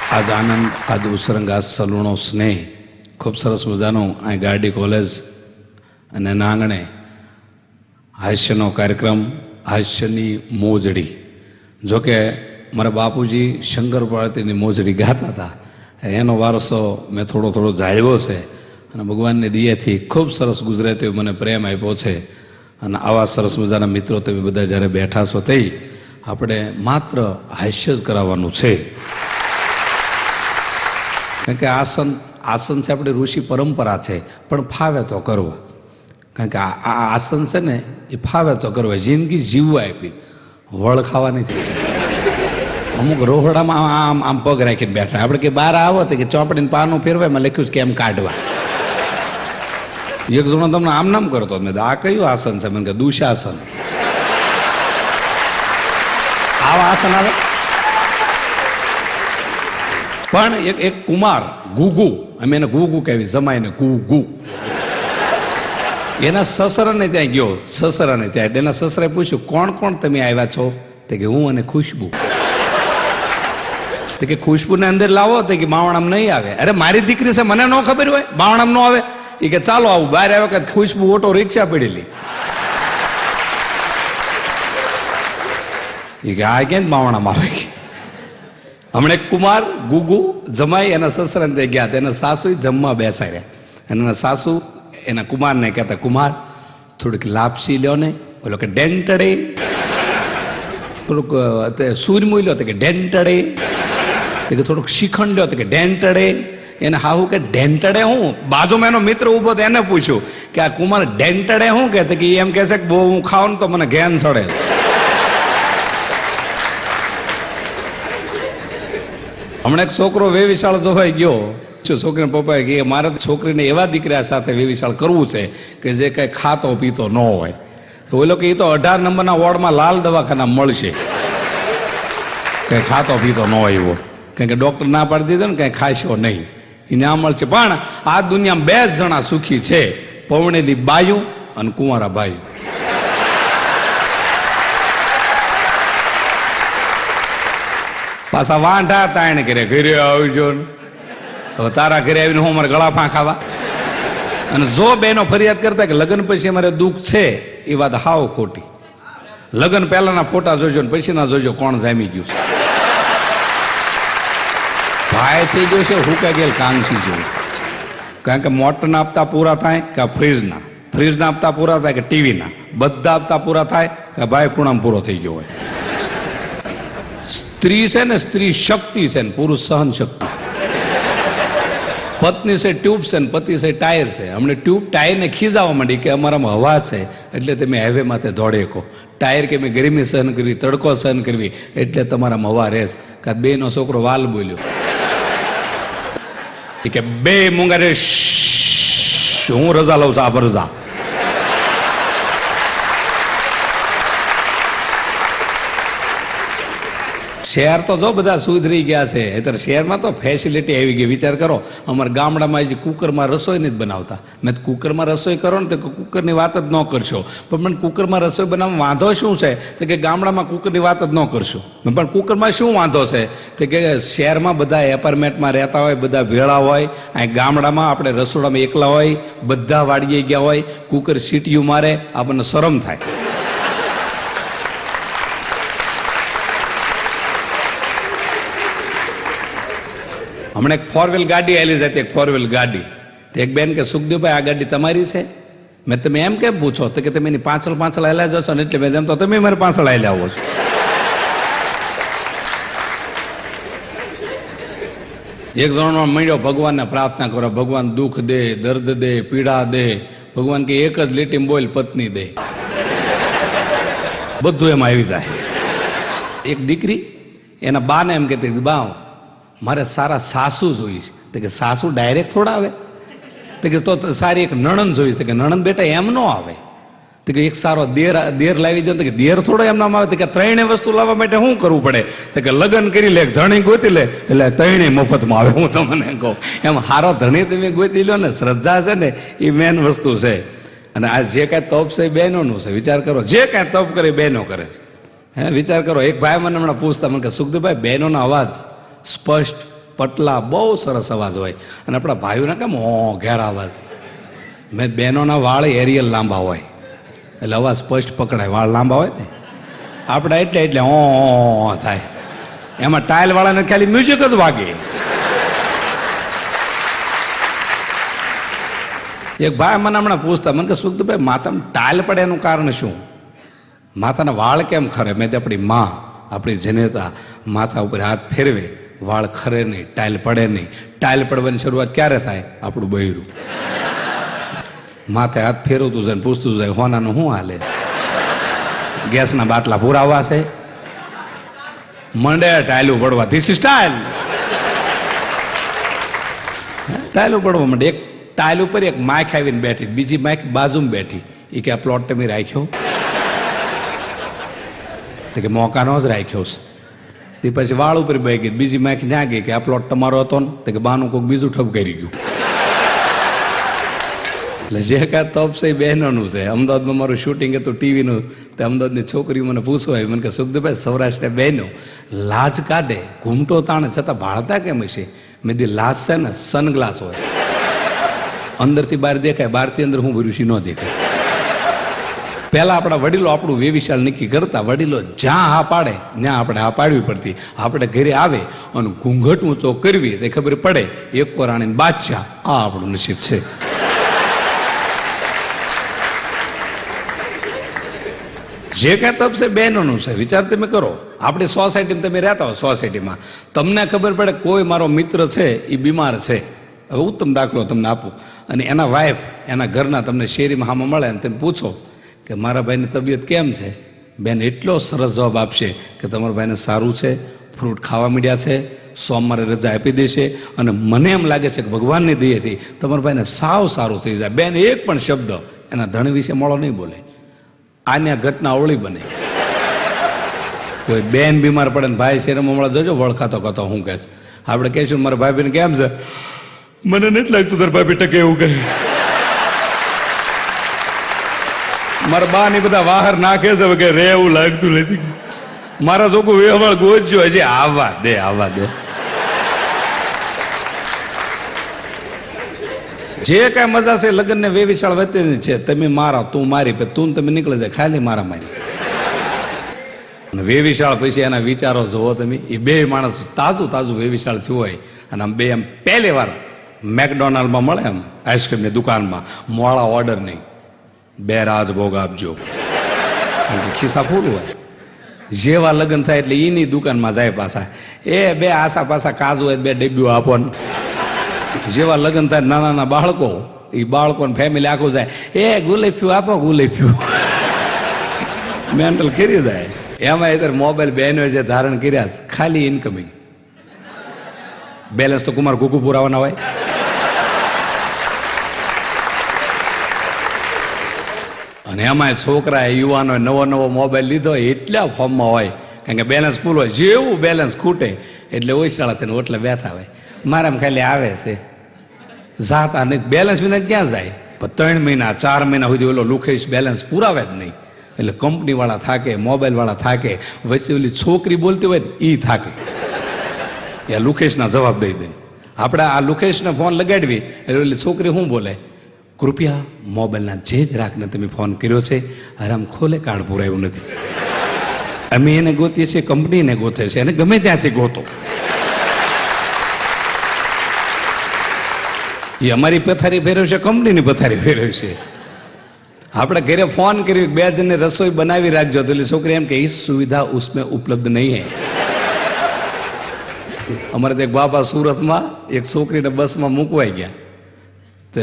આજ આનંદ, આજ ઉસરંગ, આજ સલૂણો સ્નેહ, ખૂબ સરસ મજાનું અહીં ગારડી કોલેજ અને એના આંગણે હાસ્યનો કાર્યક્રમ, હાસ્યની મોજડી. જોકે મારા બાપુજી શંકર પાર્વતીની મોજડી ગાતા હતા, એનો વારસો મેં થોડો થોડો જાળવ્યો છે અને ભગવાનની દયાથી ખૂબ સરસ ગુજરાતીઓ મને પ્રેમ આપ્યો છે. અને આવા સરસ મજાના મિત્રો તમે બધા જ્યારે બેઠા છો તે આપણે માત્ર હાસ્ય જ કરાવવાનું છે. કારણ કે આસન છે આપણી ઋષિ પરંપરા છે, પણ ફાવે તો કરવા. કારણ કે આ આસન છે ને એ ફાવે તો કરવા, જિંદગી જીવવા આપી, વળ ખાવા નથી. અમુક રોહડામાં આમ આમ પગ રાખીને બેઠા, આપણે કે બહાર આવો તો કે ચોપડીને પાનું ફેરવાયમાં લખ્યું છે કે એમ કાઢવા. એક જણો તમને આમ નામ કરતો, મેં આ કયું આસન છે? મને કે દુશાસન. આવા આસન આવે. પણ એક કુમાર ગુગુ, અમે એને ગુગુ કહેવી, જમાઈને ગુગુ, એના સસરાને ત્યાં ગયો. સસરાને ત્યાં એના સસરાએ પૂછ્યું, કોણ કોણ તમે આવ્યા છો? તે કે હું અને ખુશ્બુ. તો કે ખુશ્બુને અંદર લાવો. તો કે બાવણામ નહીં આવે. અરે મારી દીકરી છે, મને ન ખબર હોય બાવણામ ન આવે? એ કે ચાલો આવું. બહાર આવ્યા કે ખુશ્બુ ઓટો રિક્ષા પડેલી. એ કે આ ક્યાં બાવણામાં આવે? હમણાં એક કુમાર ગુગુ જમાઈ એના સસરાને ત્યાં ગયા. એના સાસુ જમવા બેસાડ્યા અને એના સાસુ એના કુમારને કહેતા, કુમાર થોડીક લાપસી લ્યો ને. બોલો કે ડેન્ટડે. થોડુંક સૂરમું લ્યો તો કે ડેન્ટડે. તો કે થોડુંક શિખંડ લ્યો તો કે ડેન્ટડે. એને હાહુ કે ડેન્ટડે હું? બાજુમાં એનો મિત્ર ઉભો તો એને પૂછ્યું કે આ કુમાર ડેન્ટડે હું કે? એમ કહે છે કે બહુ હું ખાઉં ને તો મને ઘેન સડે. હમણાં એક છોકરો વેવિશાળ જોવાઈ ગયો. છોકરીના પપ્પાએ કે મારે છોકરીને એવા દીકરા સાથે વેવિશાળ કરવું છે કે જે કઈ ખાતો પીતો ન હોય. તો ઓલો કે એ તો 18 નંબરના વોર્ડમાં લાલ દવાખાના મળશે, કઈ ખાતો પીતો ન હોય એવો. કારણ કે ડોક્ટર ના પાડી દીધો ને કઈ ખાશો નહીં, એ ના મળશે. પણ આ દુનિયામાં 2 જણા સુખી છે, પૌણેલી બાયું અને કુંવારા બાયું. પાછા વાંઢા તાણ કરે, ઘરે આવજો ને. હવે તારા ઘરે આવીને હું અમારે ગળા ફાં ખાવા? અને જો બેનો ફરિયાદ કરતા કે લગ્ન પછી અમારે દુઃખ છે, એ વાત હાવ ખોટી. લગ્ન પહેલાના ફોટા જોજો ને પછીના જોજો કોણ જામી ગયું છે. ભાઈ થઈ ગયો છે હુકા ગયેલ કાંગસી જેવું. કારણ કે મોટરના હપ્તા પૂરા થાય કે ફ્રીજના હપ્તા પૂરા થાય કે ટીવીના, બધા હપ્તા પૂરા થાય કે ભાઈ ખૂણામાં પૂરો થઈ ગયો હોય. સ્ત્રી છે ને, સ્ત્રી શક્તિ છે ને પુરુષ સહન શક્તિ. પત્ની છે ટ્યુબ છે ને પતિ છે ટાયર છે. હમણાં ટ્યુબ ટાયરને ખીજાવા માંડી કે અમારામાં હવા છે એટલે તમે હાઈવે માથે દોડે કો. ટાયર કે મેં ગરમી સહન કરવી, તડકો સહન કરવી એટલે તમારામાં હવા રહેશ. કાં બેનો છોકરો વાલ બોલ્યો કે બે મૂંગા રે, હું રજા લઉં છું, આ રજા. શહેર તો જો બધા સુધરી ગયા છે. અત્યારે શહેરમાં તો ફેસિલિટી આવી ગઈ. વિચાર કરો, અમારા ગામડામાં જે કુકરમાં રસોઈ નથી બનાવતા. મેં કુકરમાં રસોઈ કરો ને તો કુકરની વાત જ ન કરશો. પણ મને કુકરમાં રસોઈ બનાવવા વાંધો શું છે? તો કે ગામડામાં કુકરની વાત જ ન કરશો. પણ કુકરમાં શું વાંધો છે? તો કે શહેરમાં બધા એપાર્ટમેન્ટમાં રહેતા હોય, બધા ભેળા હોય. અહીં ગામડામાં આપણે રસોડામાં એકલા હોય, બધા વાડીએ ગયા હોય, કુકર સીટીયું મારે, આપણને શરમ થાય. હમણાં એક 4 વ્હીલ ગાડી આવેલી જતી, એક 4 વ્હીલ ગાડી. એક બેન કે સુખદેવભાઈ આ ગાડી તમારી છે? મેં તમે એમ કેમ પૂછો? તો કે તમે એની પાછળ હાલ્યા જશો ને એટલે મેં એમ તો તમે મારી પાછળ હાલ્યા આવો છો. એક જણનો મળ્યો ભગવાનને પ્રાર્થના કરો, ભગવાન દુઃખ દે, દર્દ દે, પીડા દે. ભગવાન કે એક જ લીટી બોલ, પત્ની દે. બધું એમાં આવી જાય. એક દીકરી એના બાને એમ કહેતી, બા મારે સારા સાસુ જોઈએ છે. તો કે સાસુ ડાયરેક્ટ થોડા આવે? તો કે તો સારી એક નણંદ જોઈએ. તો કે નણંદ બેટા એમ ન આવે. તો કે એક સારો દેર લાવી દો. તો કે દેર થોડો એમ નામ આવે? તો કે 3 વસ્તુ લાવવા માટે શું કરવું પડે? તો કે લગ્ન કરી લે, ધણી ગોતી લે, એટલે 3 મફતમાં આવે. હું તમને કહું એમ હારો ધણી તમે ગોતી લો ને, શ્રદ્ધા છે ને એ મેન વસ્તુ છે. અને આ જે કાંઈ તપ છે એ બહેનોનું છે. વિચાર કરો, જે કાંઈ તપ કરે બહેનો કરે છે. વિચાર કરો. એક ભાઈ મને હમણાં પૂછતા, મને કે સુખદેવભાઈ બહેનોનો અવાજ સ્પષ્ટ પટલા, બહુ સરસ અવાજ હોય. અને આપણા ભાઈઓના કેમ ઘેર અવાજ. મેં બહેનોના વાળ એરિયલ લાંબા હોય એટલે અવાજ સ્પષ્ટ પકડાય. વાળ લાંબા હોય ને આપણા એટલે થાય. એમાં ટાઇલ વાળાને ખાલી મ્યુઝિક જ વાગે. એક ભાઈ મને હમણાં પૂછતા, મને કે સુખભાઈ માથામાં ટાઇલ પડે એનું કારણ શું? માથાના વાળ કેમ ખરે? મેં આપણી માં, આપણી જનેતા માથા ઉપર હાથ ફેરવે, વાળ ખરે નહીં, ટાઇલ પડે નહીં. ટાઇલ પડવાની શરૂઆત ક્યારે થાય? આપણું બૈરું માથે હાથ ફેરવતું જાય, પૂછતું જાય હોનાનું શું હાલે છે? ગેસના બાટલા પુરાવા છે? મંડે ટાઇલું પડવા. This is tile. ટાઇલું પડવા માંડે. એક ટાઇલ ઉપર એક માઇક આવીને બેઠી, બીજી માઇક બાજુમાં બેઠી. એ કે આ પ્લોટ તમે રાખ્યો? તો કે મોકાનો જ રાખ્યો છે. તે પછી વાળ ઉપર બેસી ગઈ. બીજી માઇક ત્યાં ગઈ કે આ પ્લોટ તમારો હતો ને? તો કે બાનું કોઈક બીજું ઠપ કરી ગયું. એટલે જે કાંઈ તપ છે એ બહેનોનું છે. અમદાવાદમાં મારું શૂટિંગ હતું ટીવીનું. તે અમદાવાદની છોકરીઓ મને પૂછવા આવી, મને કે સુખદેવભાઈ સૌરાષ્ટ્ર બહેનો લાજ કાઢે, ઘૂમટો તાણે છતાં ભાળતા કેમ હશે? મેં દી લાજ છે ને સનગ્લાસ હોય, અંદરથી બહાર દેખાય, બહારથી અંદર હું ભર્યું ન દેખાય. પહેલા આપણા વડીલો આપણું વેવિશાળ નક્કી કરતા. વડીલો જ્યાં હા પાડે ત્યાં આપણે હા પાડવી પડતી. આપણે ઘરે આવે અને ઘૂંઘટ ઊંચો કરવી તે ખબર પડે એક રાણીને બાદશાહ, આ આપણું નસીબ છે. જે કાંઈ તપ છે બહેનોનું છે. વિચાર તમે કરો. આપણી સોસાયટીમાં તમે રહેતા હો, સોસાયટીમાં તમને ખબર પડે કોઈ મારો મિત્ર છે એ બીમાર છે. હવે ઉત્તમ દાખલો તમને આપું. અને એના વાઈફ એના ઘરના તમને શેરીમાં હામાં મળે અને તમે પૂછો કે મારા ભાઈની તબિયત કેમ છે? બેન એટલો સરસ જવાબ આપશે કે તમારા ભાઈને સારું છે, ફ્રૂટ ખાવા માંડ્યા છે, સોમવારે રજા આપી દેશે, અને મને એમ લાગે છે કે ભગવાનની દયાથી તમારા ભાઈને સાવ સારું થઈ જાય. બેન એક પણ શબ્દ એના ધણ વિશે મોળો નહીં બોલે. આને ઘટના અવળી બને. કોઈ બેન બીમાર પડે ને ભાઈ શેરમાં મળે, જોજો વળખાતો કહેતો હું કહેશ. આપણે કહીશું મારા ભાઈ બેન કેમ છે? મને નથી લાગતું તાર ભાભી ટકે એવું કહે. મારા બા ની બધા વાહર નાખે છે કે રે એવું લાગતું નથી. મારા છોકરું વેવાળ ગોજ્યો હજી આવવા દે, આવવા દે. જે કાંઈ મજા છે લગ્ન ને વેવિશાળ વચ્ચેની છે. તમે મારા, તું મારી, તું તમે નીકળી જાય ખાલી મારા મારી. અને વેવિશાળ પછી એના વિચારો જોવો તમે. એ બે માણસ તાજું તાજું વેવિશાળ થયું હોય અને આમ બે એમ પહેલી વાર મેકડોનાલ્ડમાં મળે, એમ આઈસ્ક્રીમની દુકાનમાં, મોડા ઓર્ડર નહીં, બે રાજભોગ આપજો, કારણ કે ખિસ્સા ફૂલ હોય. જેવા લગ્ન થાય એટલે એની દુકાનમાં જાય પાછા, એ બે આસા પાછા કાજુ હોય બે ડબ્બીઓ આપો. જેવા લગ્ન થાય નાના નાના બાળકો, એ બાળકોને ફેમિલી આખું જાય, એ ગુલેફ્યું આપો, ગુલેફ્યું. મેન્ટલ ખીરી જાય. એમાં અત્યારે મોબાઈલ બહેનો જે ધારણ કર્યા ખાલી ઇનકમિંગ બેલેન્સ તો કુમાર ગુગુ પુરાવાના હોય. અને એમાં છોકરા યુવાનો નવો નવો મોબાઈલ લીધો એટલા ફોર્મમાં હોય, કારણ કે બેલેન્સ ફૂલ હોય. જેવું બેલેન્સ ખૂટે એટલે ઓછાળા થઈને ઓટલે બેઠા હોય. મારામાં ખાલી આવે છે જાતા નહીં, બેલેન્સ વિના ક્યાં જાય? 3 મહિના 4 મહિના સુધી ઓલો લુખેશ બેલેન્સ પુરાવે જ નહીં. એટલે કંપનીવાળા થાકે, મોબાઈલવાળા થાકે, વચ્ચે ઓલી છોકરી બોલતી હોય ને એ થાકે. એ લુકેશના જવાબ દઈ દે. આપણે આ લુકેશને ફોન લગાડવી એટલે ઓલી છોકરી શું બોલે? કૃપયા મોબાઈલના જે ગ્રાહકને તમે ફોન કર્યો છે આરામ ખોલે, કાર્ડ પુરાયું નથી. અમે એને ગોતીએ છીએ, કંપનીને ગોતે છે, એને ગમે ત્યાંથી ગોતો. એ અમારી પથારી ફેરવશે, કંપનીની પથારી ફેરવશે. આપણે ઘરે ફોન કરી 2 જણને રસોઈ બનાવી રાખજો, તો એટલે છોકરી એમ કે એ સુવિધા ઉસમેં ઉપલબ્ધ નહીં હે. અમારે તો એક બાબા સુરતમાં એક છોકરીને બસમાં મૂકવાઈ ગયા, તો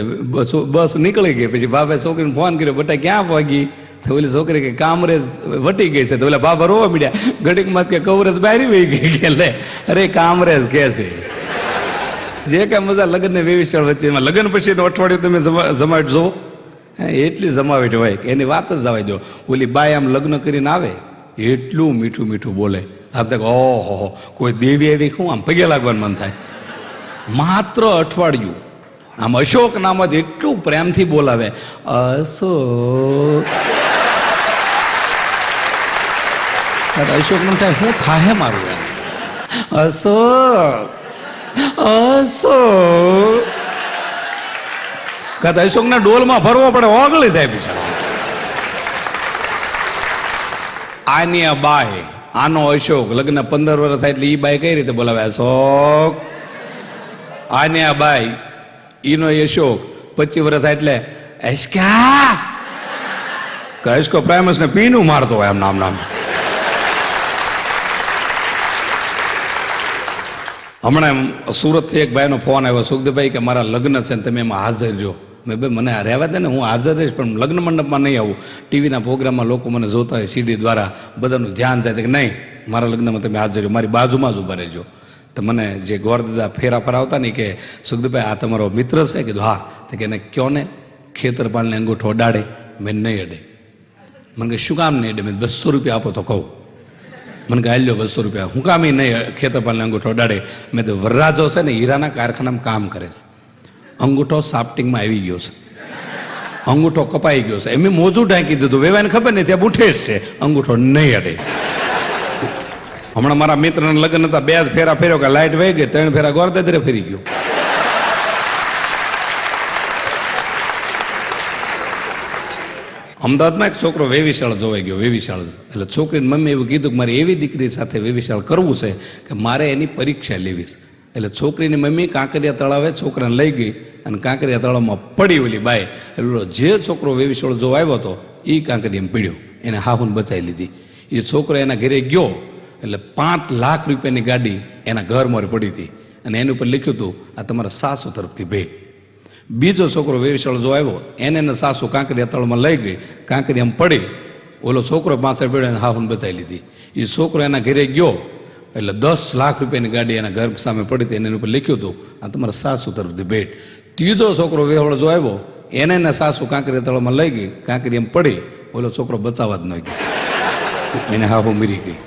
બસ નીકળી ગઈ. પછી બાબાએ છોકરીને ફોન કર્યો, બેટા ક્યાં પહોંચી? તો ઓલી છોકરી કે કામરેજ વટી ગઈ છે. તો ઓલા બાબા રોવા મળ્યા, ઘડીકમાં કે કવરેજ બારી વહી ગઈ. કે લે અરે કામરેજ કે છે. જે કાંઈ મજા લગ્ન ને વેવિશાળ વચ્ચે, એમાં લગ્ન પછી અઠવાડિયું તમે જમાવટ જોવો, એટલી જમાવટ હોય કે એની વાત જ જવા દો. ઓલી બાઈ આમ લગ્ન કરીને આવે એટલું મીઠું મીઠું બોલે, આમ તક ઓહો કોઈ દેવી એવી શું આમ પગે લાગવાનું મન થાય. માત્ર અઠવાડિયું આમ અશોક નામ જ એટલું પ્રેમથી બોલાવે, અશોક. અશોક નામ થાય શું થાય મારું? એમ અશોક અશોક કદાચ અશોકના ડોલમાં ભરવો પડે, ઓગળી થાય બિચારો. આની આ બાય, આનો અશોક લગ્ન 15 વર્ષ થાય એટલે ઈ બાય કઈ રીતે બોલાવે? અશોક. આની આ બાય, ઈનો અશોક 25 વર્ષ થાય એટલે એસ્કા કહેશકો પ્રાઇમસ ને પીનું મારતો હોય આમ નામ. હમણાં સુરતથી એક ભાઈનો ફોન આવ્યો, સુખદેવભાઈ કે મારા લગ્ન છે ને તમે એમાં હાજર રહ્યો. મેં ભાઈ મને રહેવા દે ને, હું હાજર રહીશ પણ લગ્ન મંડપમાં નહીં આવું. ટીવીના પ્રોગ્રામમાં લોકો મને જોતા હોય સીડી દ્વારા, બધાનું ધ્યાન જાય કે નહીં મારા લગ્નમાં તમે હાજર રહ્યો, મારી બાજુમાં જ ઊભા રહેજો. તો મને જે ગોરદાદા ફેરા ફરાવતા ને કે સુખદેવભાઈ આ તમારો મિત્ર છે? કીધું હા. તો કે એને કયો ને ખેતરપાલને અંગૂઠો અડાડે. મેં નહીં અડે. મને કે શું કામ નહીં અડે? મેં 200 રૂપિયા આપો તો કહું. મને કે હાલ્યો 200 રૂપિયા. હું કામ એ નહીં ખેતરપાલને અંગૂઠો અડાડે? મેં તો વરરાજો છે ને હીરાના કારખાનામાં કામ કરે છે, અંગૂઠો સાફ્ટિંગમાં આવી ગયો છે, અંગૂઠો કપાઈ ગયો છે, એમ મોજું ઢાંકી દીધું, વેવાને ખબર નહીં ત્યાં બુઠે જ છે, અંગૂઠો નહીં અડે. હમણાં મારા મિત્રના લગ્ન હતા, 2 ફેરા ફેર્યો કે લાઈટ વહી ગઈ, 3 ફેરા ગોરદાદરે ફેરી ગયો. અમદાવાદમાં એક છોકરો વેવિશાળ જોવાઈ ગયો, વેવિશાળ. એટલે છોકરીની મમ્મી એવું કીધું કે મારે એવી દીકરી સાથે વેવિશાળ કરવું છે કે મારે એની પરીક્ષા લેવી છે. એટલે છોકરીની મમ્મી કાંકરિયા તળાવે છોકરાને લઈ ગઈ અને કાંકરિયા તળાવમાં પડી ઓલી બાય. એટલે જે છોકરો વેવિશાળ જોવા આવ્યો હતો એ કાંકરિયામાં પીડ્યો, એને હાહુને બચાવી લીધી. એ છોકરો એના ઘરે ગયો એટલે 5 લાખ રૂપિયાની ગાડી એના ઘર મોરે પડી હતી અને એની ઉપર લખ્યું હતું આ તમારા સાસુ તરફથી ભેટ. બીજો છોકરો વેવિશાળ જો આવ્યો, એને સાસુ કાંકરિયા તળમાં લઈ ગઈ, કાંકરિયામાં પડી, ઓલો છોકરો પાછળ પડ્યો અને હાહુને બચાવી લીધી. એ છોકરો એના ઘરે ગયો એટલે 10 લાખ રૂપિયાની ગાડી એના ઘર સામે પડી હતી, એની ઉપર લખ્યું હતું આ તમારા સાસુ તરફથી ભેટ. ત્રીજો છોકરો વેવળ જો આવ્યો, એને સાસુ કાંકરિયા તળમાં લઈ ગઈ, કાંકરિયામાં પડી, ઓલો છોકરો બચાવવા જ ન ગયો, એને હાહુ મરી ગઈ.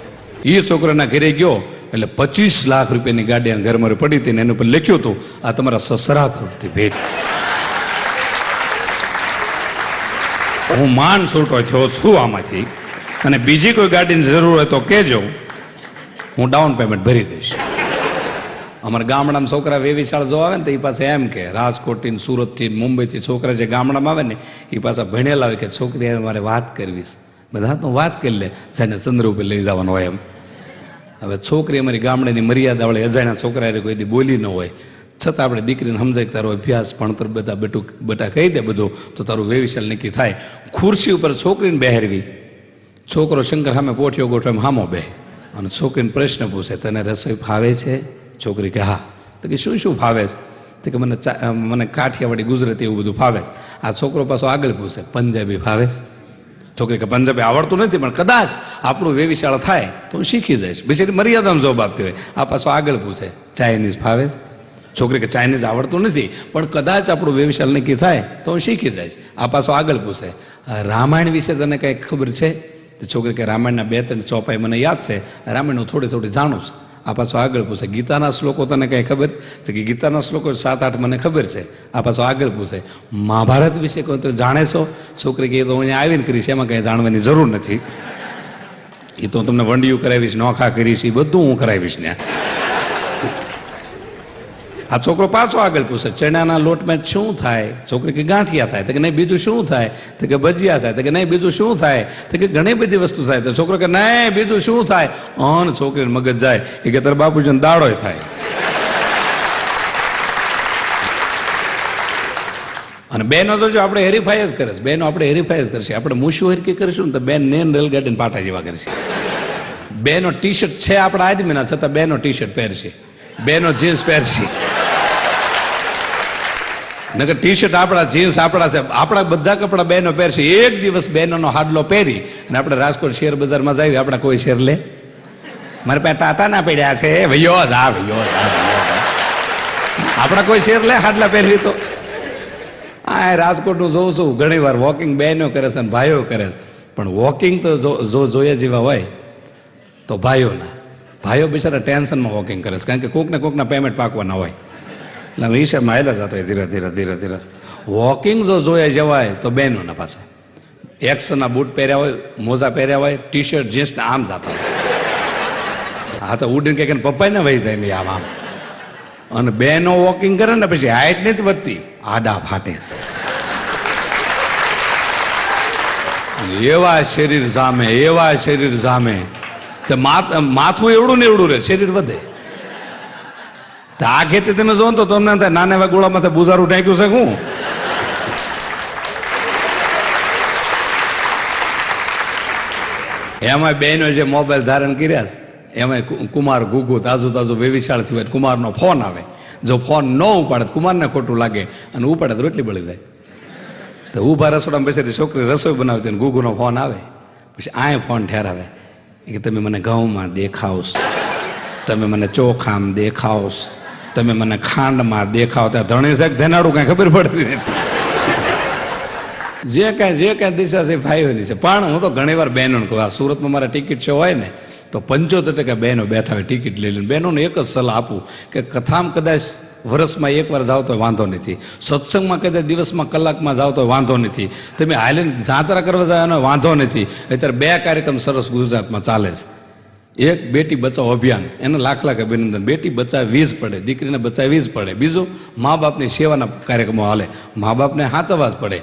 એ છોકરાના ઘરે ગયો એટલે 25 લાખ રૂપિયાની ગાડી એના ઘરમાં પડી હતી ને એની ઉપર લખ્યું હતું આ તમારા સસરા તરફથી ભેટ. હું માન છૂટો થયો છું આમાંથી, અને બીજી કોઈ ગાડીની જરૂર હોય તો કહેજો, હું ડાઉન પેમેન્ટ ભરી દઈશ. અમારા ગામડામાં છોકરા વેવિશાળ જો આવે ને તો એ પાસે એમ કે રાજકોટથી, સુરતથી, મુંબઈથી છોકરા જે ગામડામાં આવે ને એ પાછા ભણેલા હોય કે છોકરી મારે વાત કરવીશ. બધા તો વાત કરી લે, જેને ચંદ્ર ઉપર લઈ જવાનું હોય એમ. હવે છોકરી અમારી ગામડાની મર્યાદા વળે, અજાણ્યા છોકરા કોઈ દી બોલી ન હોય, છતાં આપણે દીકરીને સમજાય કે તારો અભ્યાસ ભણતર બધા બેટા કહી દે બધું તો તારું વેવિશાળ નક્કી થાય. ખુરશી ઉપર છોકરીને બેહારવી, છોકરો શંકર સામે પોઠિયો ગોઠવે હામો બે અને છોકરીને પ્રશ્ન પૂછે તને રસોઈ ફાવે છે? છોકરી કે હા. તો કે શું શું ફાવે છે? તો કે મને કાઠિયાવાડી ગુજરાતી એવું બધું ફાવે છે. આ છોકરો પાછો આગળ પૂછે પંજાબી ફાવે છે? છોકરી કે પંજાબી આવડતું નથી પણ કદાચ આપણું વેવિશાળ થાય તો હું શીખી જઈશ. બિચારી મર્યાદામાં જવાબ આપતી હોય. આ પાછો આગળ પૂછે ચાઇનીઝ ફાવે છે? છોકરી કે ચાઇનીઝ આવડતું નથી પણ કદાચ આપણું વેવિશાળ નક્કી થાય તો હું શીખી જઈશ. આ પાછો આગળ પૂછે રામાયણ વિશે તને કંઈ ખબર છે? તો છોકરી કે રામાયણના 2-3 ચોપાઈ મને યાદ છે, રામાયણ હું થોડી જાણું છું. આ પાછો આગળ પૂછે ગીતાના શ્લોકો તને કંઈ ખબર? તો કે ગીતાના શ્લોકો 7-8 મને ખબર છે. આ પાછો આગળ પૂછે મહાભારત વિશે કોઈ તો જાણે છો? છોકરી કે તો હું અહીંયા આવીને કરીશ, એમાં કંઈ જાણવાની જરૂર નથી, એ તો તમને વંડિયું કરાવીશ, નોખા કરીશ, એ બધું હું કરાવીશ ને. આ છોકરો પાછો આગળ પૂછે ચણાના લોટમાં શું થાય? છોકરી કે ગાંઠિયા થાય. તો કે નહીં બીજું શું થાય? તો કે ભજીયા થાય. તો કે નહીં બીજું શું થાય? તો કે ઘણી બધી વસ્તુ થાય. તો છોકરો કે નહીં બીજું શું થાય? અન છોકરીને મગજ જાય એ કે તારા બાપુજીને દાડોય થાય. અને બેનો તો જો આપણે હેરીફાઈ જ કરે છે, બેનો આપણે હેરીફાઈ જ કરશે. આપણે મૂશું હરકી કરીશું ને તો બેન ને રેલગાડીને પાટા જેવા કરશે. બેનો ટી-શર્ટ છે આપણા આદમીના, છતાં બેનો ટી-શર્ટ પહેરશે, બેનો જીન્સ પહેરશે. નકર ટી-શર્ટ આપણા, જીન્સ આપણા છે, આપણા બધા કપડા બહેનો પહેરશે. એક દિવસ બહેનોનો હાડલો પહેરી અને આપણે રાજકોટ શેર બજારમાં જઈએ, આપણા કોઈ શેર લે? મારે પાસે ટાટા ના પડ્યા છે, ભૈયો આપણા કોઈ શેર લે હાડલા પહેરવી? તો આ રાજકોટનું જોઉં છું ઘણી વાર વોકિંગ બહેનો કરે છે અને ભાઈઓ કરે છે, પણ વોકિંગ તો જોયા જેવા હોય તો ભાઈઓના. ભાઈઓ બિચારા ટેન્શનમાં વોકિંગ કરે છે, કારણ કે કોકના પેમેન્ટ પાકવાના હોય એટલે વિષયમાં હેલા જતો હોય ધીરે. વોકિંગ જો જોયા જવાય તો બહેનોના પાછા એક્સના બૂટ પહેર્યા હોય, મોજા પહેર્યા હોય, ટી-શર્ટ જીન્સને આમ જતા હોય. હા તો ઉડીને કંઈક પપ્પાને વહી જાય નહીં આમ. અને બહેનો વોકિંગ કરે ને પછી હાઈટ નથી વધતી, આડા ફાટે છે. એવા શરીર જામે, એવા શરીર જામે, તે માથું એવડું ને એવડું રહે, શરીર વધે. આ ખેતી તમે જો તો તમને થાય નાના એવા ગોળામાં બુઝારું ઢાંક્યું છે. હું એમાં બહેનો જે મોબાઈલ ધારણ કર્યા છે એમાં કુમાર ગુગુ તાજુ તાજુ વેવિશાળ થયું હોય, કુમારનો ફોન આવે. જો ફોન ન ઉપાડે કુમારને ખોટું લાગે, અને ઉપાડે તો રોટલી બળી જાય. તો ઊભા રસોડામાં બેસેલી છોકરી રસોઈ બનાવતી ને ગુગુનો ફોન આવે, પછી આ ફોન ઠેરાવે કે તમે મને ઘઉંમાં દેખાવશ, તમે મને ચોખામાં દેખાવશ, તમે મને ખાંડમાં દેખાવ. ત્યાં ધણી સાહેબ ધેનાડું કાંઈ ખબર પડતી નથી. જે કાંઈ દિશા છે ફાઈવની છે. પણ હું તો ઘણી વાર બહેનોને કહું, આ સુરતમાં મારા ટિકિટ શો હોય ને તો 75% બહેનો બેઠા હોય ટિકિટ લઈ લઈને. બહેનોને એક જ સલાહ આપું કે કથામાં કદાચ વર્ષમાં એકવાર જાઓ તો વાંધો નથી, સત્સંગમાં કદાચ દિવસમાં કલાકમાં જાઓ તો વાંધો નથી, તમે હાલીને જાત્રા કરવા જાઓ એનો વાંધો નથી. અત્યારે 2 કાર્યક્રમ સરસ ગુજરાતમાં ચાલે છે. એક બેટી બચાવો અભિયાન, એને લાખ લાખ અભિનંદન. બેટી બચાવવી જ પડે, દીકરીને બચાવવી જ પડે. બીજું, મા બાપની સેવાના કાર્યક્રમો હાલે, મા બાપને સાચવવા જ પડે.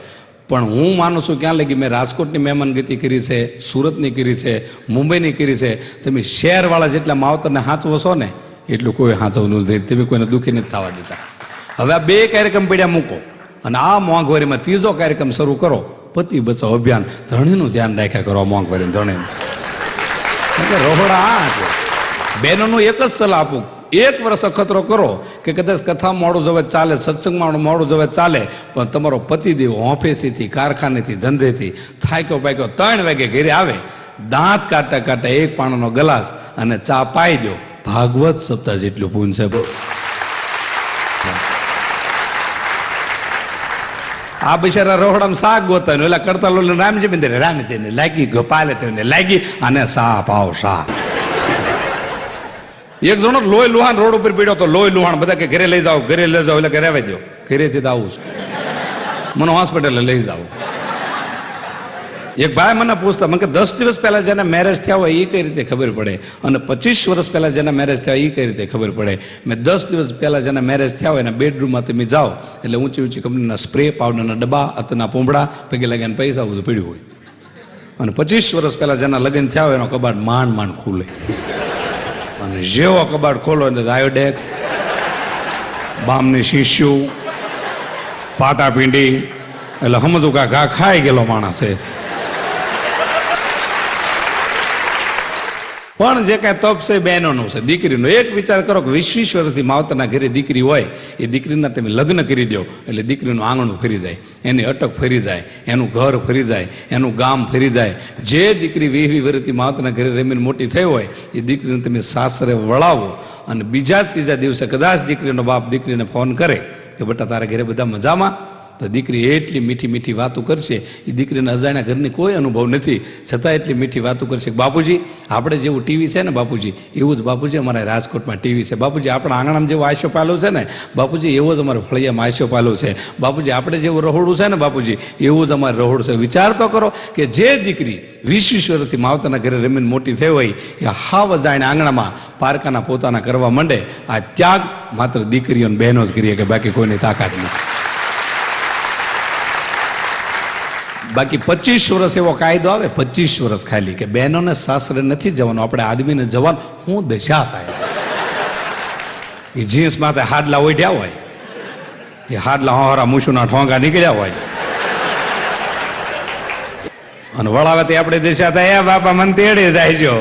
પણ હું માનું છું ક્યાં લગી મેં રાજકોટની મહેમાનગતિ કરી છે, સુરતની કરી છે, મુંબઈની કરી છે. તમે શહેરવાળા જેટલા માવતરને સાચવો છો ને એટલું કોઈ સાચવવું નથી. તમે કોઈને દુઃખી નથી થવા દેતા. હવે આ 2 કાર્યક્રમ પડ્યા મૂકો અને આ મોંઘવારીમાં 3જો કાર્યક્રમ શરૂ કરો, પતિ બચાવ અભિયાન. ધણીનું ધ્યાન રાખ્યા કરો, મોંઘવારી ધણીનું. એટલે રોહડા આ છે. બહેનોનું એક જ સલાહ આપું, 1 વર્ષ અખતરો કરો કે કદાચ કથા મોડું જવે ચાલે, સત્સંગમાં મોડું જવે ચાલે, પણ તમારો પતિદેવ ઓફિસેથી, કારખાનેથી, ધંધેથી થાક્યો પાક્યો 3 વાગે ઘરે આવે, દાંત કાઢતા કાઢતા 1 પાણીનો ગ્લાસ અને ચા પાઈ દો, ભાગવત સપ્તાહ જેટલું પૂન છે. આ બિચારા રોહડામાં શાક ગોતા એટલે કરતા લો રામજી મંદિર, રામજી લાગી ગોપાલે લાગી અને સા પાવ સા. એક જણો લોહી લુહાણ રોડ ઉપર પીડ્યો તો લોહી લુહાણ, બધા કે ઘરે લઈ જાઓ, ઘરે લઈ જાઓ. એટલે ઘરે આવી દો, ઘરેથી તો આવું મને હોસ્પિટલે લઈ જાઓ. એક ભાઈ મને પૂછતા, મને કે 10 દિવસ પહેલા જેના મેરેજ થયા હોય એ કઈ રીતે ખબર પડે, અને 25 વર્ષ પહેલા જેના મેરેજ થયા એ કઈ રીતે ખબર પડે. મેં 10 દિવસ પહેલા જેના મેરેજ થયા હોય એના બેડરૂમમાં તમે જાઓ એટલે ઊંચી ઊંચી કંપનીના સ્પ્રે, પાવડરના ડબ્બા, અતના પોંબડા, પગે લાગ્યા પૈસા બધું પડ્યું હોય. અને 25 વર્ષ પહેલા જેના લગ્ન થયા હોય એનો કબાટ માંડ માંડ ખુલે, અને જેવો કબાટ ખોલો એટલે આયોડેક્સ, બામની શીશ્યું, પાટાપીંડી, એટલે સમજુ કા ઘા ખાઈ ગયેલો માણસ છે. પણ જે કાંઈ તપ છે બહેનોનું છે, દીકરીનું. એક વિચાર કરો કે 20 વર્ષથી માવતરના ઘરે દીકરી હોય, એ દીકરીના તમે લગ્ન કરી દો એટલે દીકરીનું આંગણું ફરી જાય, એની અટક ફરી જાય, એનું ઘર ફરી જાય, એનું ગામ ફરી જાય. જે દીકરી 20 વર્ષથી માવતરના ઘરે રમીને મોટી થઈ હોય એ દીકરીને તમે સાસરે વળાવો, અને બીજા 3જા દિવસે કદાચ દીકરીનો બાપ દીકરીને ફોન કરે કે બેટા તારા ઘરે બધા મજામાં, તો દીકરી એટલી મીઠી મીઠી વાતો કરશે. એ દીકરીને અજાણ્યા ઘરની કોઈ અનુભવ નથી, છતાં એટલી મીઠી વાતો કરશે કે બાપુજી આપણે જેવું ટીવી છે ને બાપુજી એવું જ બાપુજી અમારા રાજકોટમાં ટીવી છે, બાપુજી આપણા આંગણામાં જેવું આશો પાલું છે ને બાપુજી એવો જ અમારે ફળિયામાં આશો પાલું છે, બાપુજી આપણે જેવું રહોડું છે ને બાપુજી એવું જ અમારે રહોડું છે. વિચાર તો કરો કે જે દીકરી 20 વર્ષથી માવતરના ઘરે રમીને મોટી થઈ હોય એ હાવ અજાણ્યા આંગણામાં પારકાના પોતાના કરવા માંડે. આ ત્યાગ માત્ર દીકરીઓ અને બહેનો જ કરીએ કે બાકી કોઈની તાકાત નથી. બાકી 25 વર્ષ એવો કાયદો આવે, 25 વર્ષ ખાલી, કે બહેનોને સાસરે નથી જવાનું, આપણે આદમીને જવાનું. હું દશા થાય એ જીન્સ માથે હાડલા ઓઢ્યા હોય, એ હાડલા હોરા મૂછુના ઠોંગા નીકળ્યા હોય, અને વળાવે તે આપણે દશા થાય, એ બાપા મને તેડે જાય જો.